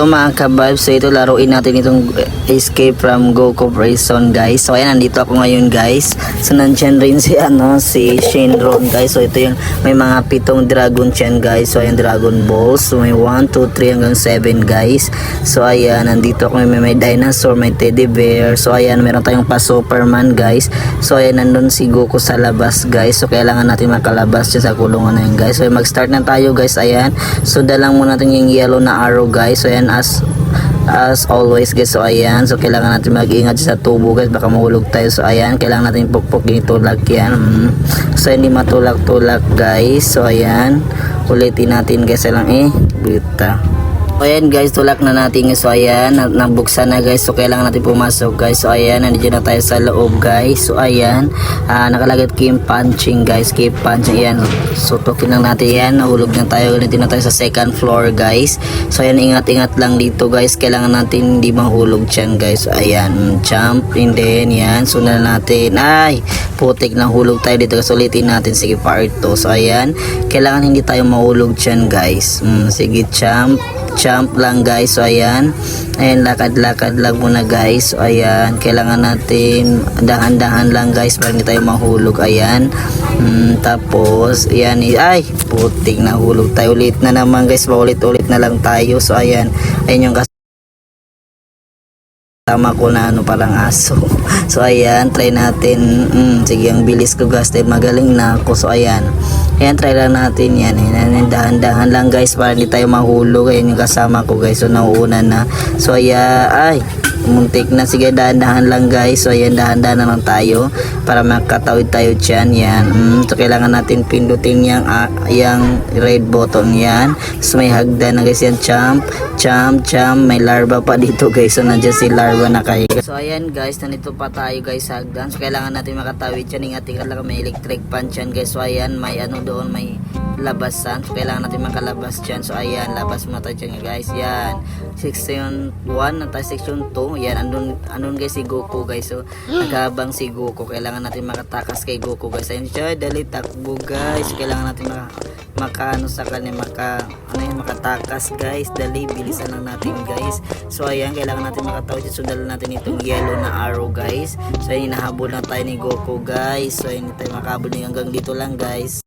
So mga ka-vibes, so ito laruin natin itong Escape from Goku Prison guys. So ayan, nandito ako ngayon guys. So nandyan rin si Shenron guys. So ito yung may mga 7 dragon chan guys. So ayan, Dragon Balls. So may 1, 2, 3 hanggang 7 guys. So ayan, nandito ako may dinosaur, may teddy bear. So ayan, meron tayong pa Superman guys. So ayan, nandun si Goku sa labas guys. So kailangan natin makalabas siya sa kulungan na yun guys. So mag-start na tayo guys. Ayan, sundan muna natin yung yellow na arrow guys. So ayan, as always guys. So ayan, so kailangan natin mag-ingat sa tubo guys, baka mahulog tayo. So ayan, kailangan natin pukpukin tulak yan. So hindi matulak-tulak guys. So ayan, ulitin natin guys lang bita. So ayan guys, tulak na natin. So ayan, nabuksan na guys. So kailangan natin pumasok guys. So ayan, nandiyan na tayo sa loob guys. So ayan, nakalagay keep punching guys, keep punching. Ayan, so tokin lang natin yan. Nahulog na tayo, ulitin na tayo sa second floor guys. So ayan, ingat-ingat lang dito guys. Kailangan natin hindi mahulog dyan guys. So ayan, jump and then yan, sundan natin. Ay, putik na hulog tayo dito. So ulitin natin, sige part 2. So ayan, kailangan hindi tayo mahulog dyan guys. Sige, jump lang guys. So ayan, lakad-lakad lang muna guys. So ayan, kailangan natin dahan-dahan lang guys para hindi tayo mahulog. Ayan, tapos ayan, ay putik na hulog tayo. Ulit na naman guys, paulit-ulit na lang tayo. So ayan, ayun yung tama ko na parang aso. So ayan, try natin. Sige, ang bilis ko guys, magaling na ako. So ayan, try lang natin yan. Dahan-dahan lang guys para hindi tayo mahulog. Ayan yung kasama ko guys, so nauuna na. So ayan, ay muntik na. Sige, dahan-dahan lang guys. So ayan, dahan-dahan na lang tayo para makatawid tayo dyan. Yan, so kailangan natin pindutin yung red button yan. So may hagdan na guys yan, jump. May larva pa dito guys. So nandiyan si larva na kayo. So ayan guys, nandito pa tayo guys sa hagdan. So kailangan natin makatawid dyan. Ingat-ingat lang, may electric punch yan guys. So ayan, may doon, may labasan. So kailangan natin makalabas dyan. So ayan, labas muna tayo dyan guys. Yan, section 1 na tayo, section 2. Yan, andun guys si Goku guys. So naghabang si Goku, kailangan natin makatakas kay Goku guys. Ayun siya, dali takbo guys. Kailangan natin makaano sa kanya, makatakas guys. Dali, bilisan lang natin guys. So ayan, kailangan natin makatawid. Sundan natin itong yellow na arrow guys. So ayun, hinahabol na tayo ni Goku guys. So ayun, tayo makahabol hanggang dito lang guys.